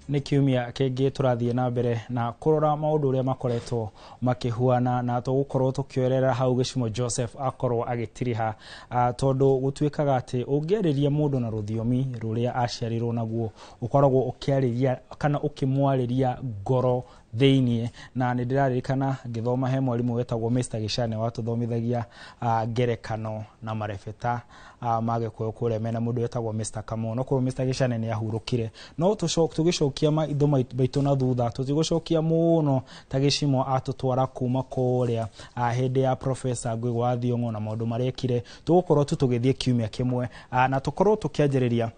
ni kiumia kenge turathie na mbere na kurora maundu uria makoretwo makihuana na tugukorwo tukioerera hau Gicimo Joseph akorwo agitiriha tondu gutwikaga ati ungiariria mundu na ruthiomi ruria aciarirwo naguo ukoragwo ukiariria kana ukimwariria ngoro theinie na nindiraririkana ngithoma he mwalimu wetagwo Mr. Gishane watuthomithagia ngerekano na marebeta mage kure mena mundu wetagwo Mr. Kamono kuru Mr. Gishane ni ahurukire no tugicokia maitho baitu na thutha tutigocokia muno ta Gicimo atutwara kuma kuria hindi ya Professor Ngwigwa Thiong'o na maundu marekire tugukorwo tugithie kiumia kimwe na tukorwo tukianjiriria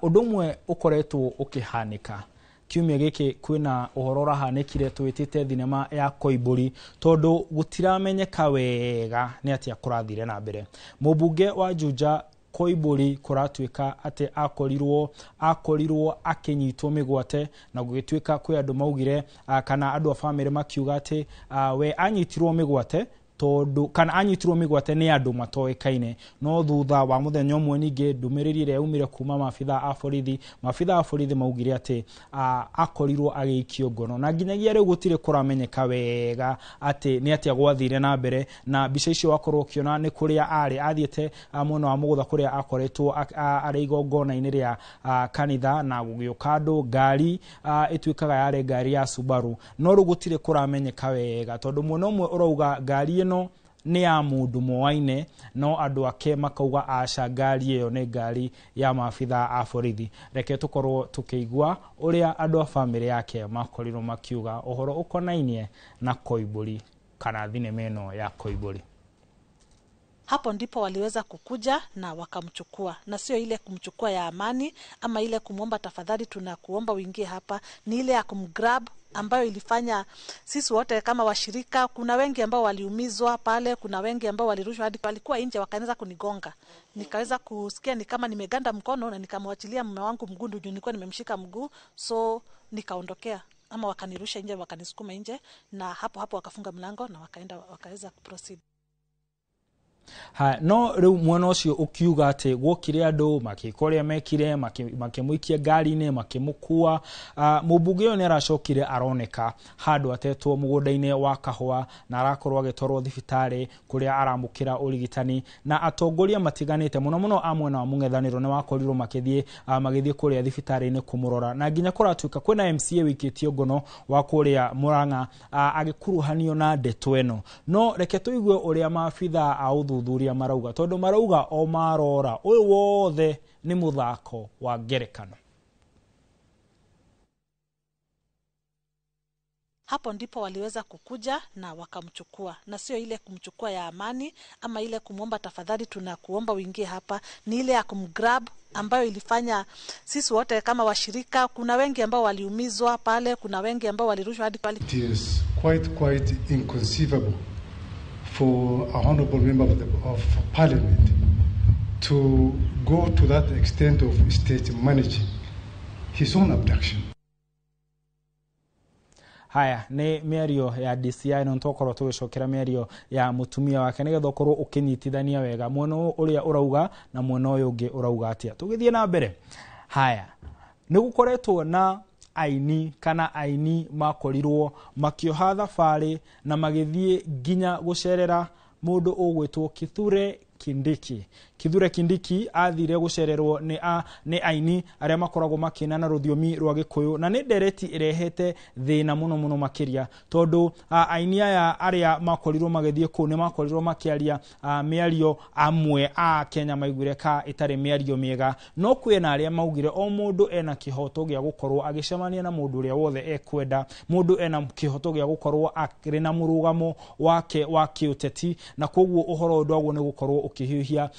undu mwe ukoretwo ukihanika kiumia giki kwina uhoro rahanekire twitite thinema ya Koimburi tondu gutiramenyeka wega ni atia kurathire na mbere mubunge wa Juja Koimburi kuratwika ati akorirwo akinyitwo migwate na gugitwika kwi andu maugire kana andu a family makiuga ati we anyitirwo migwate tondu kana anyitirwo migwate ni andu matoekaine no thutha wa muthenya umwe ninge ndumiriri ire umire kuma maabitha a borithi maugire ati akorirwo agikio ngono na nginyagia riu gutire kuramenyeka wega ati ni atia gwathire na mbere na bica icio wakorwo kiona ni kuria athiete muno wa mugutha kuria akoretwo ari igongona-ini ria kanitha na gugiuka andu ngari itwikaga yare ngari ya Subaru no ru gutire kuramenyeka wega tondu muno umwe urauga ngari no ni ya mundu moaine no andu ake makauga aca ngari iyo ni ngari ya maabitha a borithi reke tukorwo tukiigua uria andu a family yake makorirwo makiuga uhoro ukonainie na Koimburi kana thinema ino ya Koimburi. Hapo ndipo waliweza kukuja na wakamchukua na sio ile kumchukua ya amani ama ile kumwomba tafadhali tunakuomba uingie hapa, ni ile ya kumgrab ambayo ilifanya sisi wote kama washirika, kuna wengi ambao waliumizwa pale, kuna wengi ambao walirushwa hadi walikuwa nje wakaanza kunigonga. Nikaweza kusikia ni kama nimeganda mkono na nikamwachilia mume wangu mguu, ndio nilikuwa nimemshika mguu, so nikaondokea ama wakanirusha nje, wakanisukuma nje na hapo wakafunga mlango na wakaweza kuproceed. No riu mwana ucio ukiuga ati gwokire andu makikoria mekire makimuikia ngari-ini makimukua mubunge yo ni aracokire aroneka handu atetwo mugunda-ini wa Kahua na arakorwo agitwarwo thibitari kuria aramukira urigitani na atongoria matiganite muno amwe wa mung'ethaniro ni wakorirwo magithie kuria thibitari-ini kumurora na nginya kuratwika kwina MCA wikitio ngono wa kuria Murang'a agikuruhanio na ndeto eno no reke tuigue uria maabitha a uthuthuria marauga tondu marauga o marora uyu wothe ni muthako wa ngerekano. Hapo ndipo waliweza kukuja na wakamchukua na sio ile kumchukua ya amani ama ile kumwomba tafadhali tunakuomba uingie hapa, ni ile ya kumgrab ambayo ilifanya sisi wote kama washirika, kuna wengi ambao waliumizwa pale, kuna wengi ambao walirushwa hadi pale. It is quite inconceivable for a honorable member of parliament to go to that extent of state managing his own abduction. Haya ni miario ya DCI no ntokoro tugicokera miario ya mutumia wake nigetha ukorwo ukinyitithania wega mwono uria urauga na mwono uyu ungi urauga atia tugithie na mbere. Haya ni gukoretwo na aini makorirwo makioha thabari na magithie ginya gucerera mundu ugwitwo Kithure Kindiki athire gucererwo ni aini aria makoragwo makina na ruthiomi rwa Gikuyu na ni ndereti irehete thina muno makiria tondu aini aya aria makorirwo magithie ku ni makorirwo makiaria miario amwe a Kenya maiguire ka itari miario miega no kwina aria maugire o mundu ena kihoto gia gukorwo agicemania na mundu uria wothe ekwenda, mundu ena kihoto gia gukorwo akiri na murugamo wake wa kiuteti na koguo uhoro ndwago ni gukorwo ukihiuhia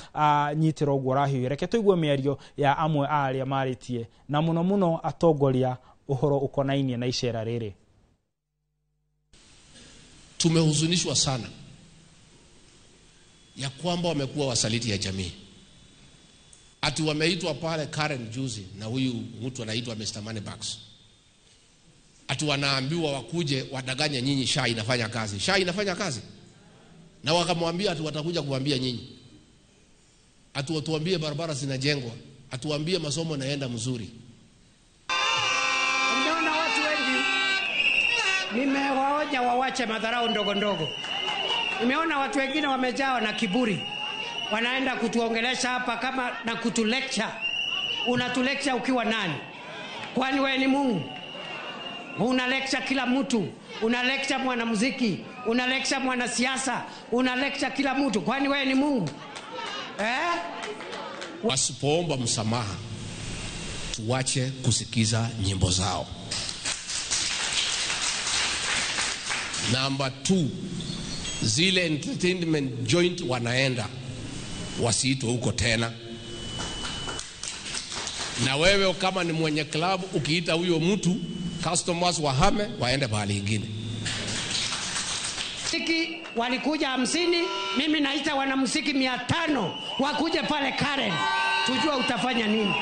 nyitiro gworahiu. Reke tuigue miario ya amwe aria maritie na muno atongoria uhoro ukonainie na icera riri. Tumehuzunishwa sana ya kwamba wamekuwa wasaliti ya jamii. Ati wameitwa pale Karen juzi na huyu mtu anaitwa Mr. Moneybags. Ati wanaambiwa wakuje wadanganye nyinyi SHA inafanya kazi. SHA inafanya kazi. Na wakamwambia ati watakuja kuambia nyinyi. Atuambie barabara zinajengwa, atuambie masomo naenda mzuri. Nimewaonya wawache madharau ndogo ndogo. Nimeona watu wengine wamejawa na kiburi. Wanaenda kutuongelesha hapa kama na kutulecture. Unatulecture ukiwa nani? Kwani wewe ni Mungu? Una lecture kila mtu. Una lecture mwanamuziki, una lecture mwanasiasa, una lecture kila mtu. Kwani wewe ni Mungu? Wasipoomba msamaha, tuache kusikiza nyimbo zao. Number 2, zile entertainment joint wanaenda wasiitwe huko tena. Na wewe kama ni mwenye club ukiita huyo mtu, customers wahame waende mahali nyingine. Muziki walikuja 50, mimi naita wanamuziki 500 wakuje pale Karen. Tujua utafanya nini?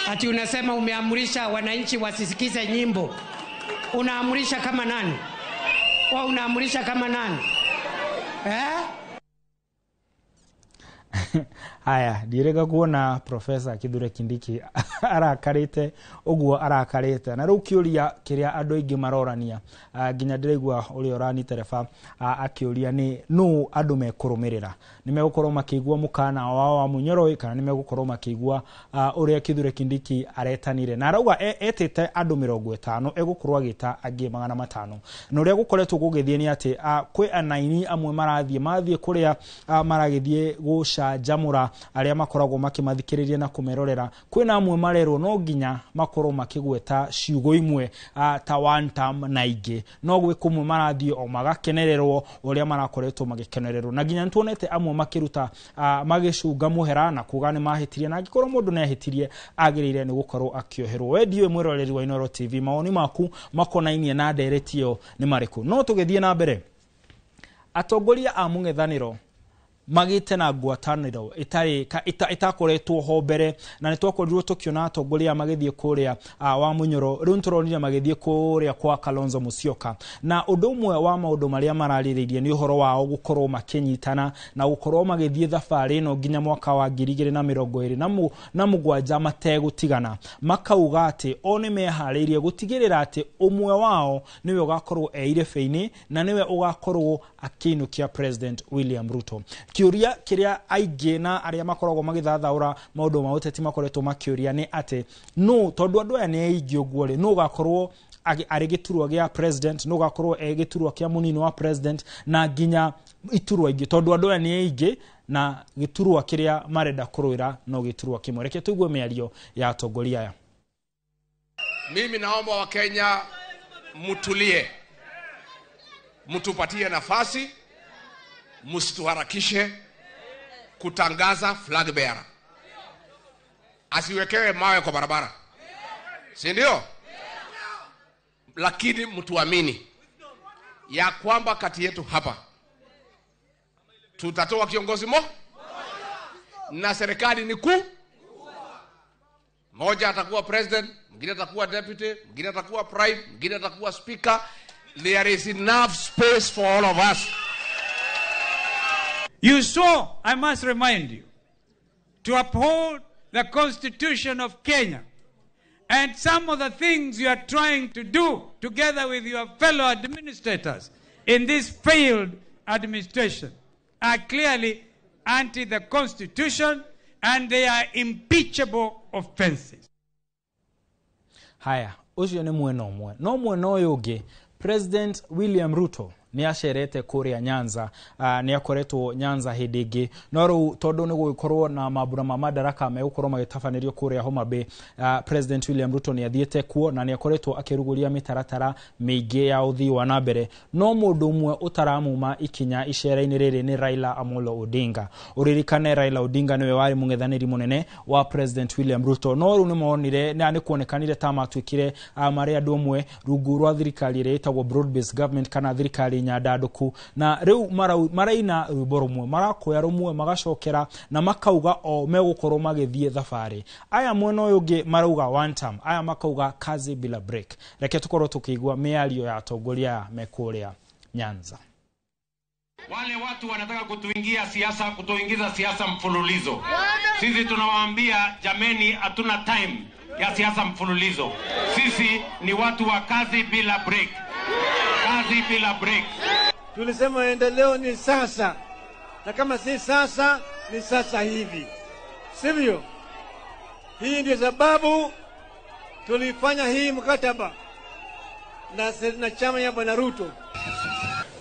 Ati unasema umeamrisha wananchi wasisikize nyimbo. Unaamrisha kama nani? Wao unaamrisha kama nani? Haya, direga kuona Professor Kithure Kindiki arakarite uguo arakarite na riu kiuria kiria andu aingi marorania nginya ndiregwa uri orani tereba akiuria ni no andu mekurumirira ni megukorwo makigwa mukana wao wa Munyoroi kana ni megukorwo makigwa uria Kithure Kindiki aretanire na arauga etete andu 50 egukorwo agita angi 500 na uria gukoretwo gugithie ni ati kwi anaini amwe mathie kuria maragithie gucanjamura aria makoragwo makimathikiriria na kumerorera. Kwina amwe marerwo no nginya makorwo makigweta ciugo imwe ta one term na ingi no gwe kumwe marathie o magakenererwo uria marakoretwo magikenererwo na nginya ntuonete amwe makiruta magicunga muhera na kuga ni mahitirie na gikorwo mundu ne ahitirie agirire ni gukorwo akioherwo. We ndiwe mwiroreri wa Inooro TV, maoni maku makonainie na nderetio ni mariku? No tugithie na mbere, atongoria a mung'ethaniro magite na ngwataniro itakoretwo ho mbere na nitwakorirwo tukiona atongoria magithie kuria wa Munyoro. Riu turonire magithie kuria kwa Kalonzo Musyoka na undu umwe wa maundu maria marariririe ni uhoro wao gukorwo makinyitana na gukorwo magithie thabari no nginya mwaka wa 2027 mategutigana. Makauga ati one mehariirie gutigirira ati umwe wao niwe ugakorwo eirefeini na niwe ugakorwo akinukia President William Ruto. Kiuria kiria aige na aria makoragwo magithathaura maundu ma uteti makoretwo makiuria ni ati no tondu andu aya ni aigi uguo ri no gakorwo ari giturwa gia president, no gakorwo giturwa kia munini wa president na ginya iturwa ingi tondu andu aya ni aigi na giturwa kiria marenda kuruira no giturwa kimwe. Reke tuigue miario ya atongoria aya. Mimi naomba wa Kenya mutulie, mtupatie nafasi, msituharakishe kutangaza flag bearer. Asiwekewe mawe kwa barabara, si ndio? Lakini mtuamini ya kwamba kati yetu hapa tutatoa kiongozi na serikali ni moja atakuwa president, mwingine atakuwa deputy, mwingine atakuwa prime, mwingine atakuwa speaker. There is enough space for all of us. You saw, I must remind you, to uphold the Constitution of Kenya. And some of the things you are trying to do together with your fellow administrators in this failed administration are clearly anti the Constitution and they are impeachable offenses. Haya, ucio ni mwena umwe. No mwena uyu ungi, President William Ruto ni asherete kuria Nyanza, ni akoretwo Nyanza hindingi no ru tondu ni gukorwo na mabura ma madaraka megukorwo magitafanirio kuria Homa Bay. President William Ruto ni athiete kuo na ni akoretwo akiruguria mitaratara mingi ya uthii wa nambere. No mundu umwe utaramuma ikinya icera-ini riri ni Raila Amolo Odinga. Uririkane Raila Odinga niwe wari mung'ethaniri munene wa President William Ruto, no ru ni monire ni kuonekanire ta matwikire mari andu umwe rungu rwa thirikari iri itagwo broad based government kana thirikari nyandaduku na riu maraina rwimbo rumwe marakoya rumwe magacokera na makauga o megukorwo magithie thabari. Aya mwena uyu ungi marauga one term, aya makauga kazi bila break. Reke tukorwo tukigwa miario ya atongoria mekuria Nyanza. Wale watu wanataka kutuingiza siasa mfululizo. Sisi tunawaambia jameni, hatuna time. ya siasa mfululizo. Sisi ni watu wa kazi bila break. Kazi bila break. Tulisema endeleo ni sasa. Na kama si sasa, ni sasa hivi. Sivyo? Hii ndio sababu tulifanya hii mkataba na chama ya Bwana Ruto.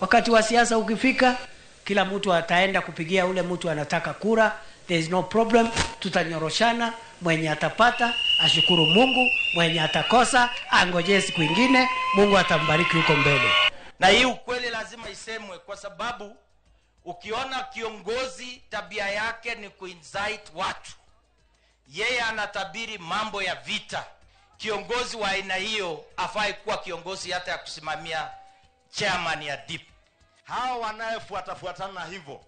Wakati wa siasa ukifika, kila mtu ataenda kupigia ule mtu anataka kura. There is no problem. Tutanyoroshana, mwenye atapata ashukuru Mungu, mwenye atakosa angojee siku nyingine, Mungu atambariki huko mbele. Na hii ukweli lazima isemwe, kwa sababu ukiona kiongozi tabia yake ni kuinvite watu, yeye anatabiri mambo ya vita, kiongozi wa aina hiyo afai kuwa kiongozi hata ya kusimamia chairman ya DIP. Hao wanayefuatafuatana hivyo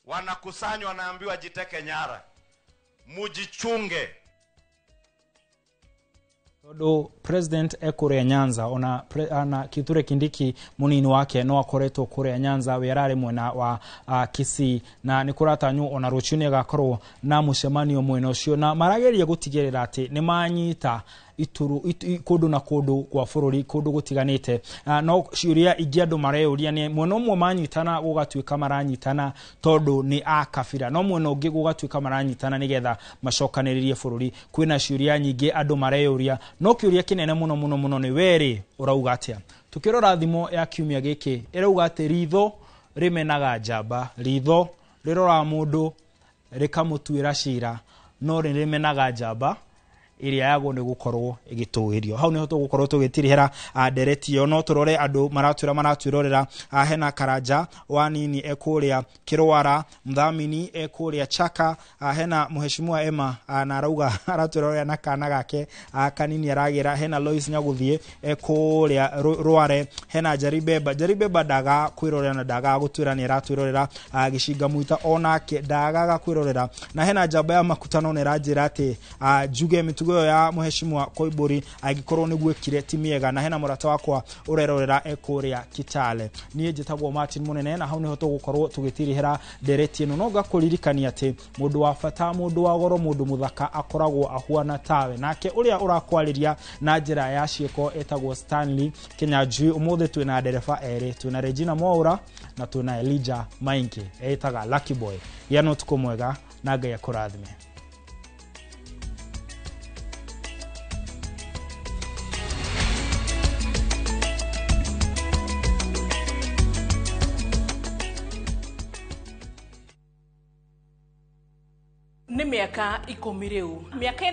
wanakusanywa, wanaambiwa jiteke nyara, mujichunge. Todo President Korea Nyanza ona Kithure Kindiki munini wake no akoretwo Korea Nyanza werare mwena wa Kisii na nikuratanyu ona ruchune gakorwo na mucemanio mwena ucio na marageria gutigerera ati ni manyita ituru kodu na kodu kwa bururi kodu gutiganite no ciuria ingiandu mareuria ni mwena umwe manyitana gugatuika maranyitana tondu ni akabira no mwena ungi gugatuika maranyitana nigetha macokaniririe bururi. Kwina ciuria nyingi andu mareuria no kiuria kinene muno ni weri urauga atia. Tukirora thimo ya kiumia giki irauga ati ritho rimenaga njamba, ritho rirora mundu rikamutuira cira no rimenaga njamba iria yago ni gukorwo igituhirio. Hau niho tugukorwo tugitirihera ndereti yo no turore andu maratwirorera hena Karanja wanini ekuria Kirwara, Mdhamini ekuria Chaka, hena muheshimiwa Emma na arauga aratwirorera na kana gake kanini aragira, hena Lois Nyaguthie ekuria Rware, hena Jaribeba daga kwirorera na daga gutwira ni aratwirorera Gishinga Muita onake daga kwirorera, na hena njamba ya makutano ne rajira ati juge mitugo ya muheshimiwa Koiburi agikorwo ni gwekire timiega, na hena murata wakwa urerorera ekuria Kitale. Niye njitagwo Martin Munene na hau niho tugukorwo tugitirihera ndereti ino no gakuririkania ati mundu wa fata, mundu wa goro, mundu muthaka akoragwo ahuana tawe, nake uria urakwariria na njira ya cieko etagwo Stanley Kinyanjui. Umuthi twina ndereba eri, twina Regina Mwaura na twina Elijah Maingi etaga Lucky Boy. Yano tukomwega na Ngai akurathime. Ni miaka 10 riu. Miaka